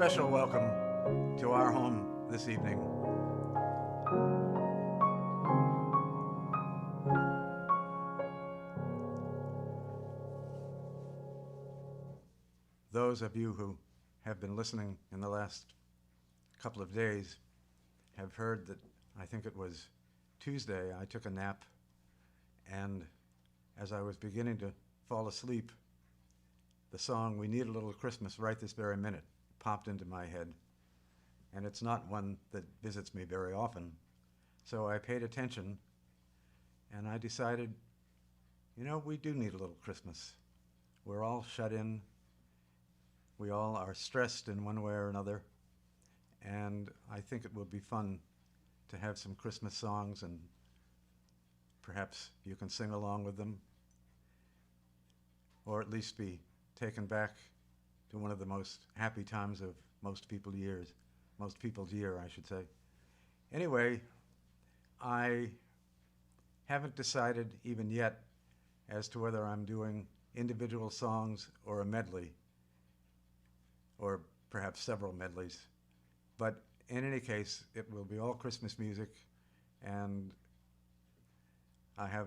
special welcome to our home this evening. Those of you who have been listening in the last couple of days have heard that I think it was Tuesday I took a nap, and as I was beginning to fall asleep, the song "We Need a Little Christmas" right this very minute popped into my head. And it's not one that visits me very often. So I paid attention, and I decided, we do need a little Christmas. We're all shut in. We all are stressed in one way or another. And I think it will be fun to have some Christmas songs, and perhaps you can sing along with them, or at least be taken back to one of the most happy times of most people's year, I should say. Anyway, I haven't decided even yet as to whether I'm doing individual songs or a medley, or perhaps several medleys. But in any case, it will be all Christmas music, and I have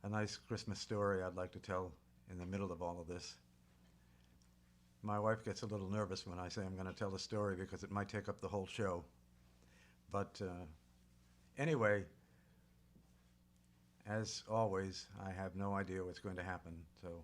a nice Christmas story I'd like to tell in the middle of all of this. My wife gets a little nervous when I say I'm going to tell a story because it might take up the whole show. But anyway, as always, I have no idea what's going to happen. So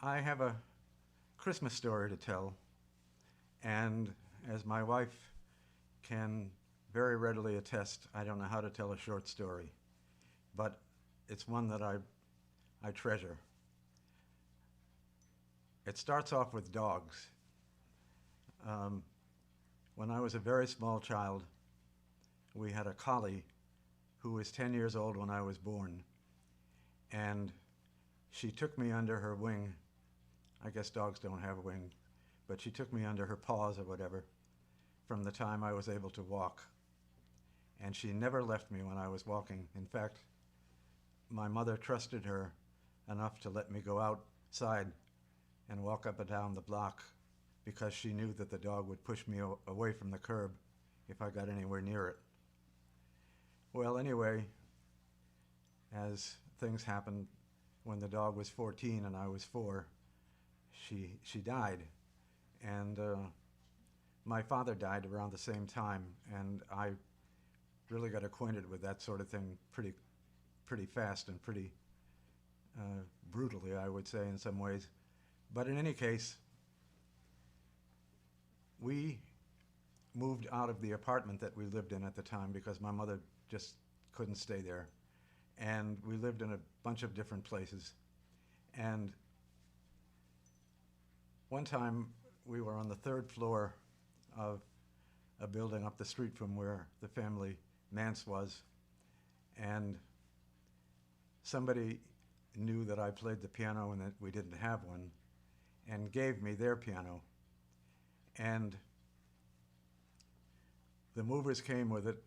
I have a Christmas story to tell, and as my wife can very readily attest, I don't know how to tell a short story, but it's one that I treasure. It starts off with dogs. Um, when I was a very small child, we had a collie who was 10 years old when I was born, and she took me under her wing. I guess dogs don't have a wing, but she took me under her paws or whatever from the time I was able to walk. And she never left me when I was walking. In fact, my mother trusted her enough to let me go outside and walk up and down the block because she knew that the dog would push me away from the curb if I got anywhere near it. Well, anyway, as things happened, when the dog was 14 and I was 4, she died. And my father died around the same time, and I really got acquainted with that sort of thing pretty fast and pretty brutally, I would say, in some ways. But in any case, we moved out of the apartment that we lived in at the time because my mother just couldn't stay there. And we lived in a bunch of different places. And one time we were on the 3rd floor of a building up the street from where the family manse was, and somebody knew that I played the piano and that we didn't have one, and gave me their piano. And the movers came with it,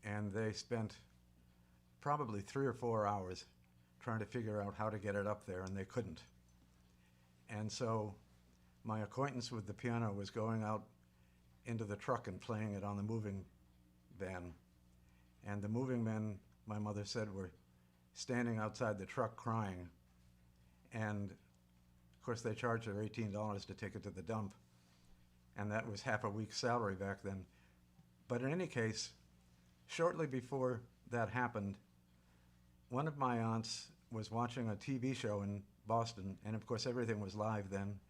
and they spent probably 3 or 4 hours trying to figure out how to get it up there, and they couldn't. And so my acquaintance with the piano was going out into the truck and playing it on the moving van. And the moving men, my mother said, were standing outside the truck crying. And of course they charged her $18 to take it to the dump. And that was half a week's salary back then. But in any case, shortly before that happened, one of my aunts was watching a TV show in Boston, and of course everything was live then,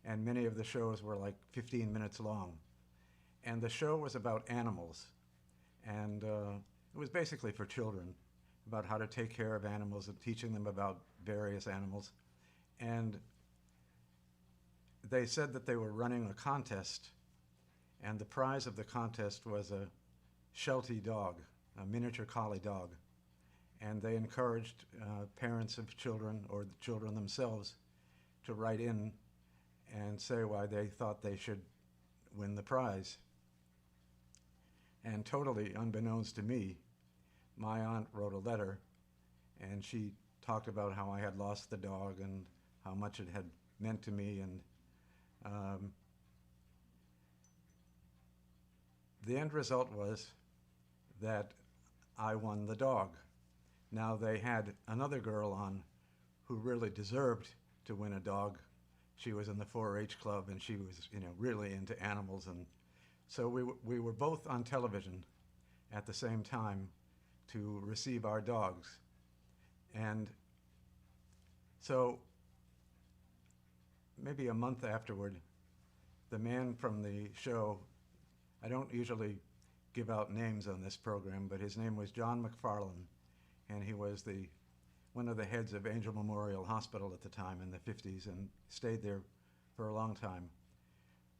and many of the shows were like 15 minutes long. And the show was about animals, and it was basically for children, about how to take care of animals and teaching them about various animals. And they said that they were running a contest, and the prize of the contest was a Sheltie dog, a miniature collie dog. And they encouraged parents of children or the children themselves to write in and say why they thought they should win the prize. And totally unbeknownst to me, my aunt wrote a letter, and she talked about how I had lost the dog and how much it had meant to me. And the end result was that I won the dog. Now they had another girl on who really deserved to win a dog. She was in the 4-H club, and she was, really into animals. And so we were both on television at the same time to receive our dogs. And so maybe a month afterward, the man from the show, I don't usually give out names on this program, but his name was John McFarlane, and he was one of the heads of Angel Memorial Hospital at the time in the 50s and stayed there for a long time.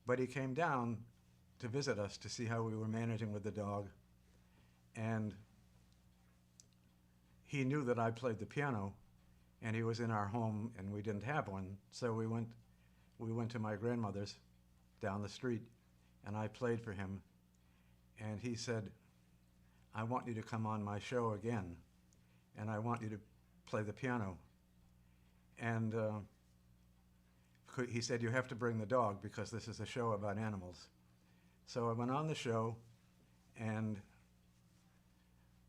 But he came down to visit us to see how we were managing with the dog, and he knew that I played the piano, and he was in our home and we didn't have one, so we went to my grandmother's down the street, and I played for him, and he said, "I want you to come on my show again, and I want you to play the piano." And he said, "You have to bring the dog because this is a show about animals." So I went on the show, and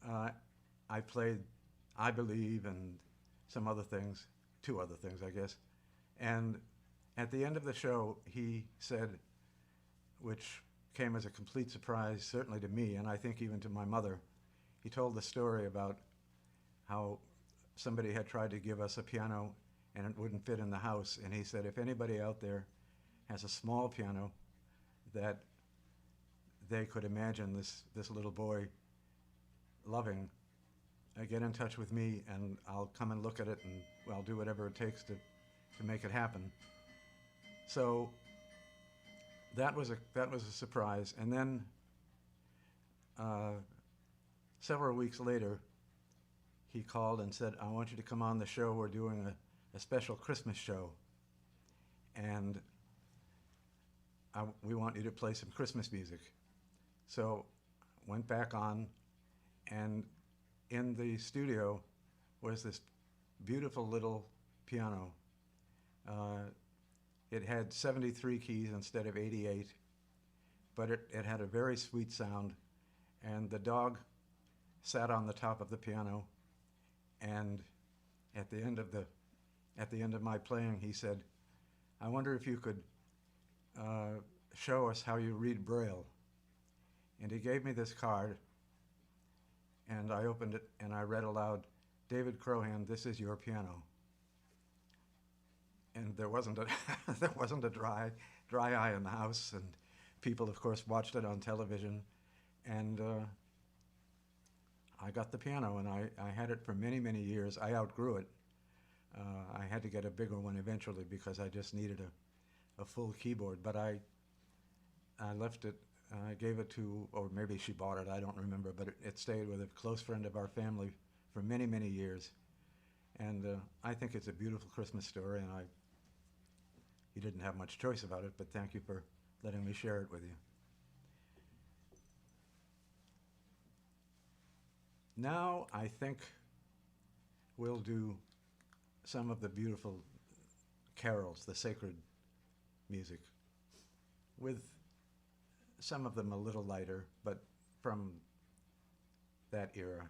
I played I Believe and some other things, 2 other things, I guess. And at the end of the show, he said, which came as a complete surprise, certainly to me, and I think even to my mother, he told the story about how somebody had tried to give us a piano and it wouldn't fit in the house. And he said, if anybody out there has a small piano that they could imagine this little boy loving, get in touch with me, and I'll come and look at it, and I'll do whatever it takes to make it happen. So that was a surprise. And then several weeks later, he called and said, I want you to come on the show. We're doing a special Christmas show, and we want you to play some Christmas music. So went back on, and in the studio was this beautiful little piano. It had 73 keys instead of 88, but it had a very sweet sound, and the dog sat on the top of the piano, and at the end of my playing, he said, I wonder if you could show us how you read Braille. And he gave me this card, and I opened it, and I read aloud, David Crohan, this is your piano. And there wasn't a dry eye in the house, and people, of course, watched it on television, and I got the piano, and I had it for many, many years. I outgrew it. I had to get a bigger one eventually because I just needed a full keyboard, but I left it. I gave it to, or maybe she bought it, I don't remember, but it stayed with a close friend of our family for many, many years. And I think it's a beautiful Christmas story, and you didn't have much choice about it, but thank you for letting me share it with you. Now I think we'll do some of the beautiful carols, the sacred music, with some of them a little lighter, but from that era.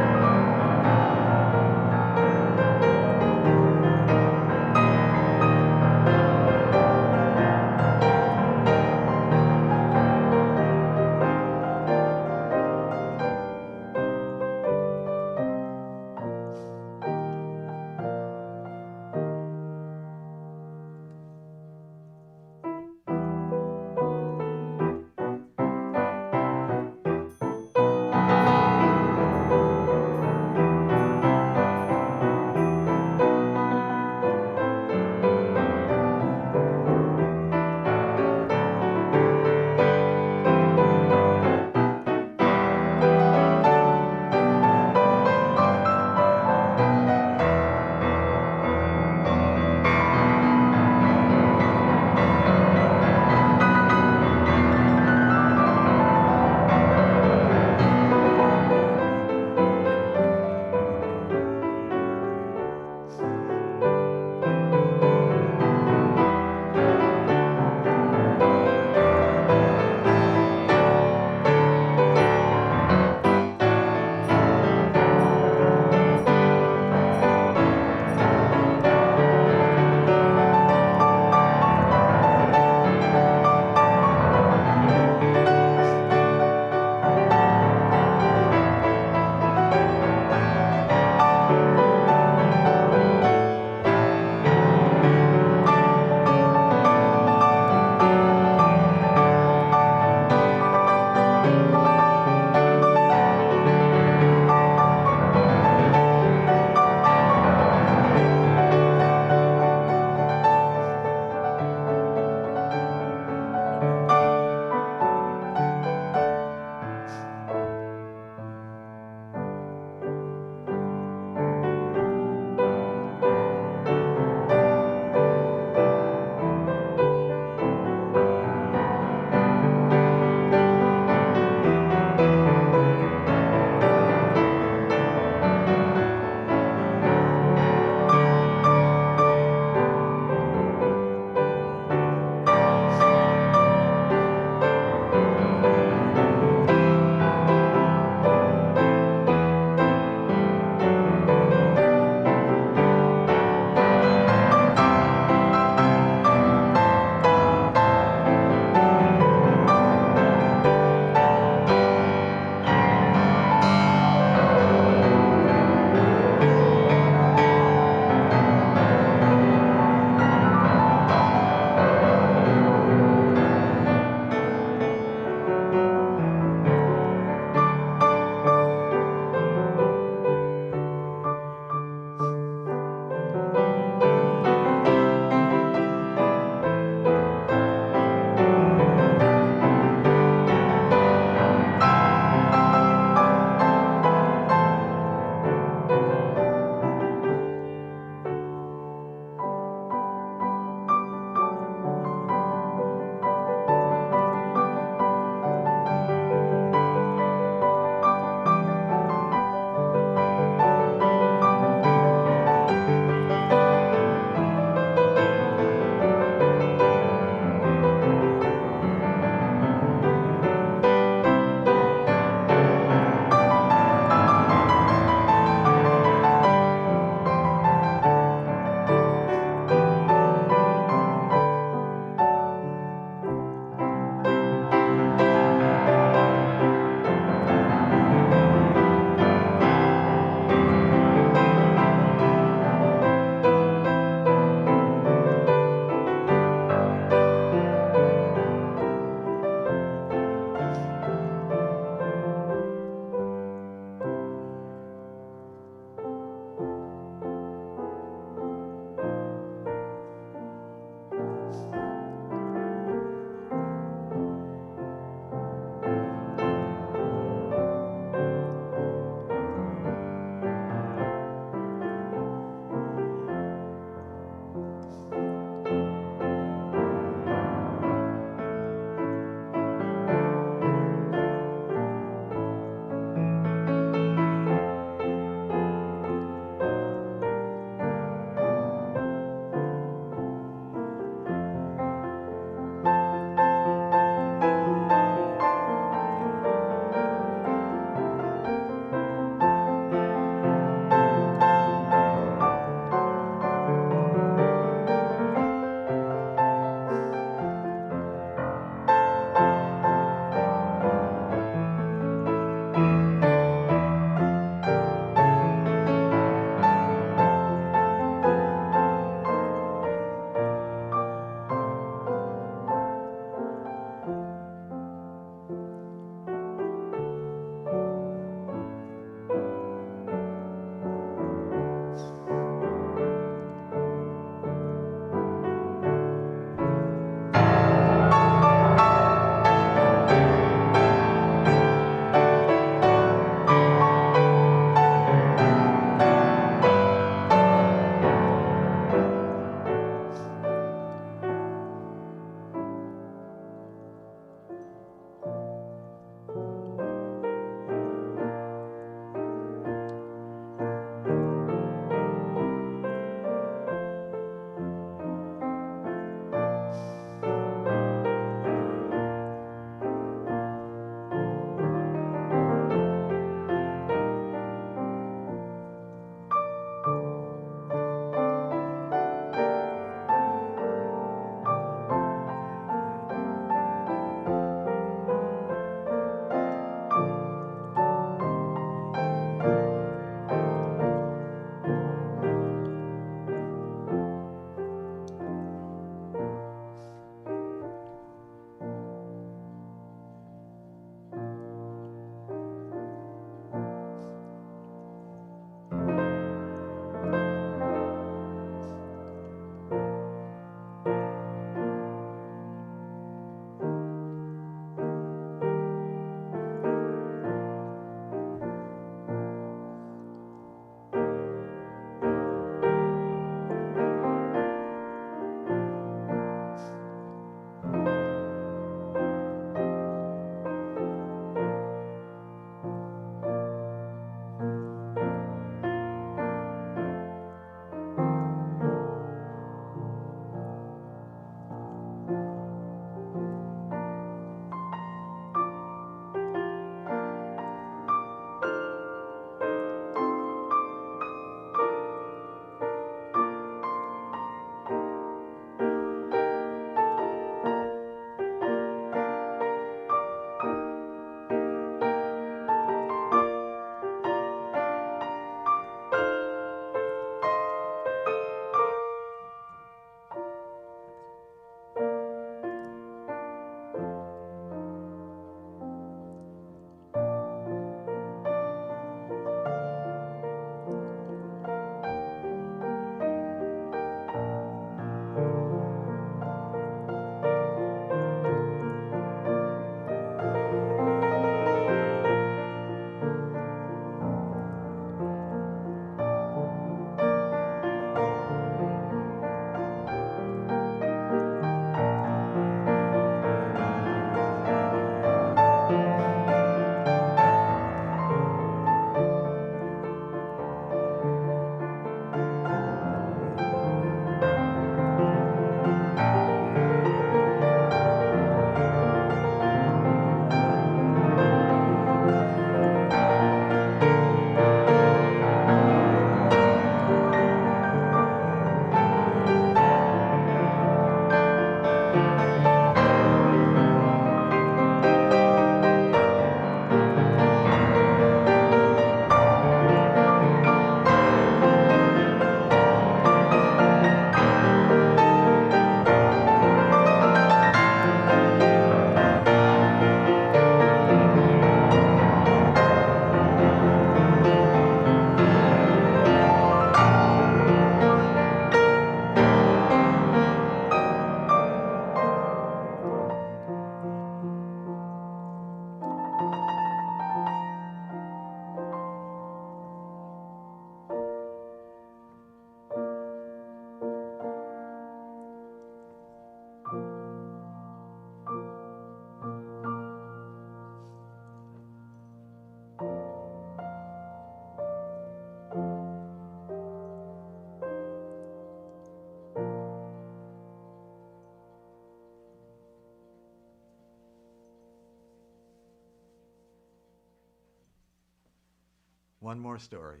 one more story.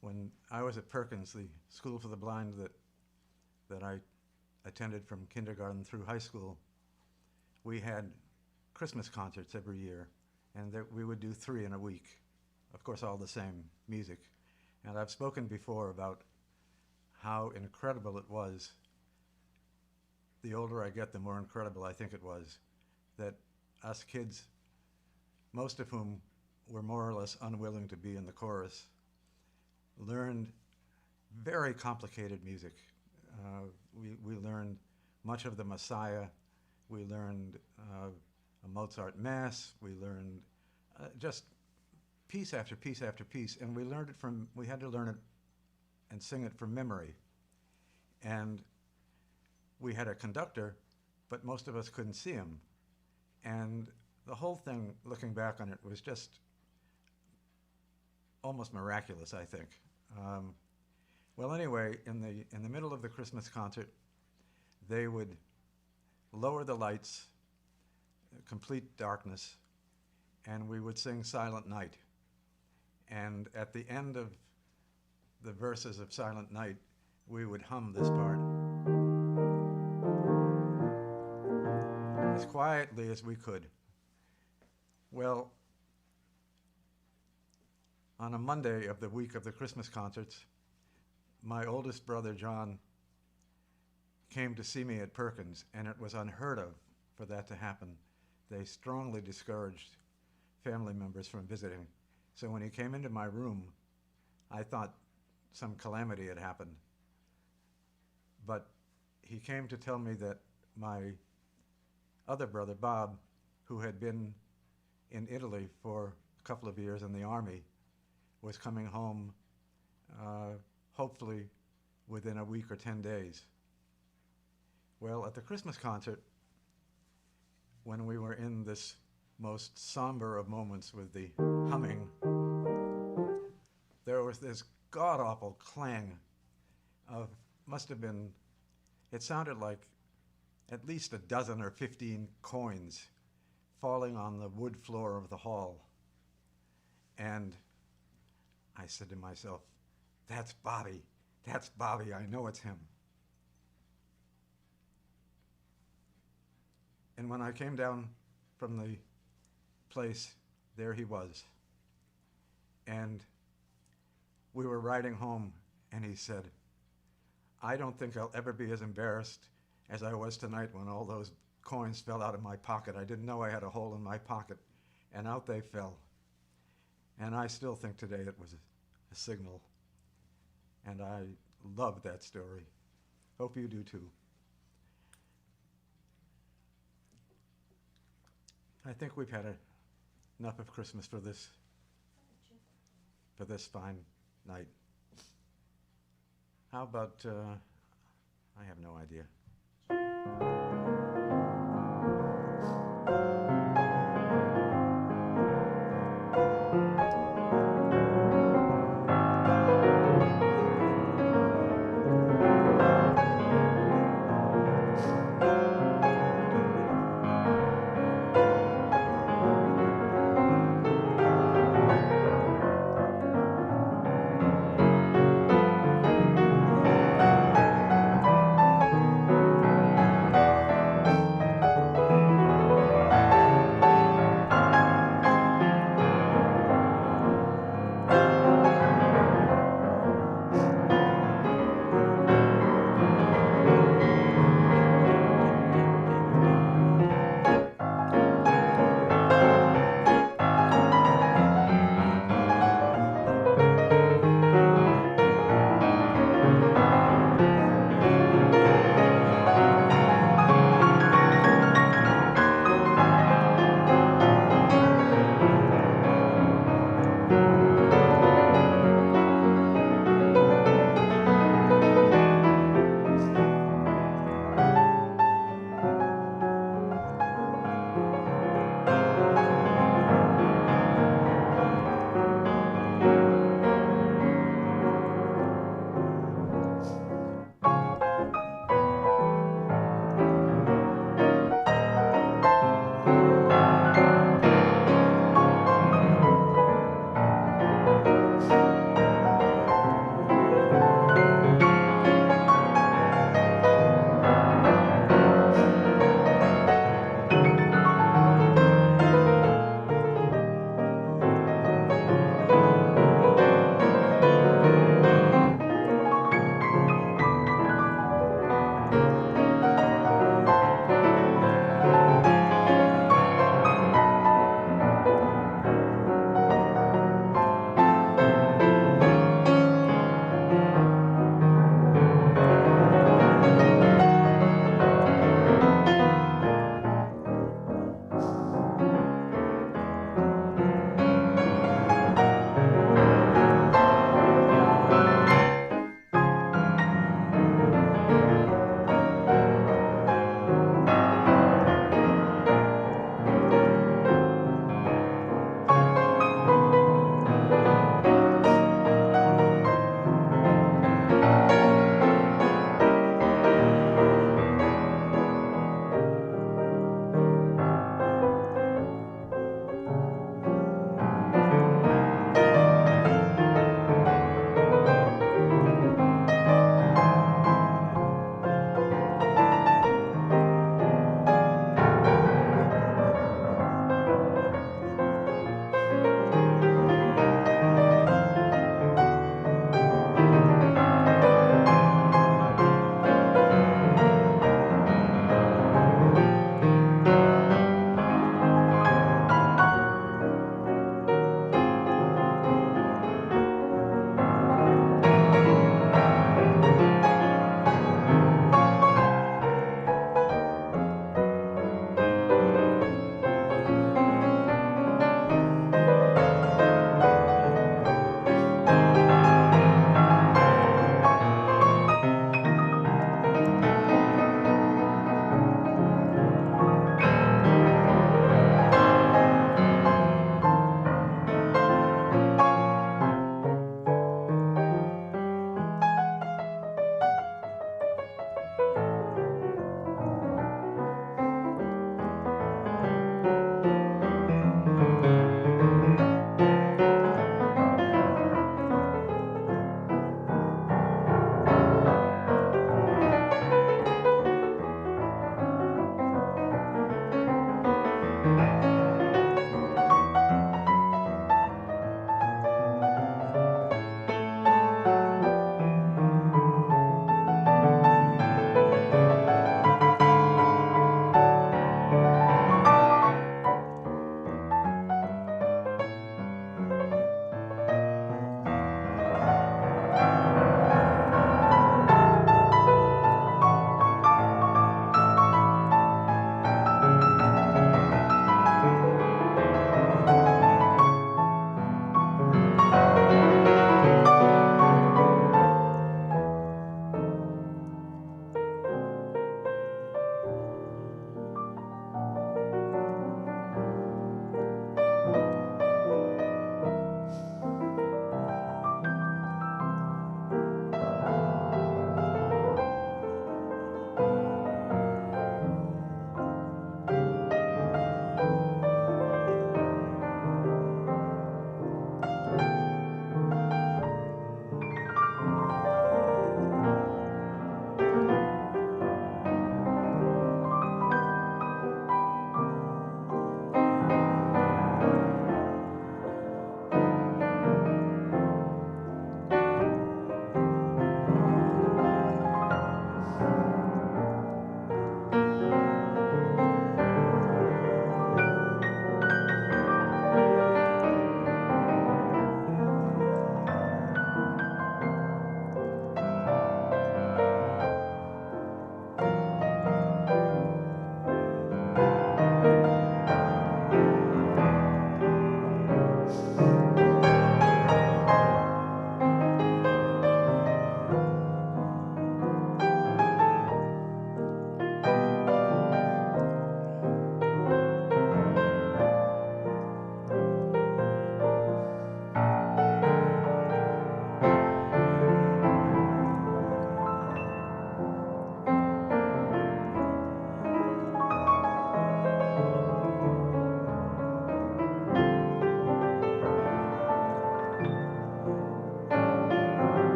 When I was at Perkins, the school for the blind that I attended from kindergarten through high school, we had Christmas concerts every year, and we would do 3 in a week. Of course, all the same music. And I've spoken before about how incredible it was. The older I get, the more incredible I think it was that us kids, most of whom were more or less unwilling to be in the chorus, learned very complicated music. We learned much of the Messiah. We learned a Mozart Mass. We learned just piece after piece after piece, and we had to learn it and sing it from memory. And we had a conductor, but most of us couldn't see him. And the whole thing, looking back on it, was just almost miraculous, I think. Well, anyway, in the middle of the Christmas concert, they would lower the lights, complete darkness, and we would sing Silent Night. And at the end of the verses of Silent Night, we would hum this part as quietly as we could. Well, on a Monday of the week of the Christmas concerts, my oldest brother, John, came to see me at Perkins, and it was unheard of for that to happen. They strongly discouraged family members from visiting. So when he came into my room, I thought some calamity had happened. But he came to tell me that my other brother, Bob, who had been in Italy for a couple of years in the army, was coming home hopefully within a week or 10 days. Well, at the Christmas concert, when we were in this most somber of moments with the humming, there was this god-awful clang of, must have been, it sounded like at least a dozen or 15 coins falling on the wood floor of the hall. And I said to myself, that's Bobby. That's Bobby. I know it's him. And when I came down from the place, there he was. And we were riding home, and he said, I don't think I'll ever be as embarrassed as I was tonight when all those coins fell out of my pocket. I didn't know I had a hole in my pocket, and out they fell. And I still think today it was a signal. And I love that story. Hope you do too. I think we've had enough of Christmas for this fine night. How about, I have no idea.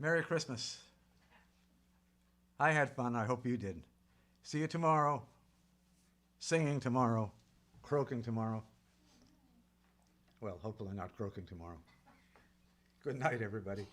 Merry Christmas. I had fun. I hope you did. See you tomorrow. Singing tomorrow. Croaking tomorrow. Well, hopefully not croaking tomorrow. Good night, everybody.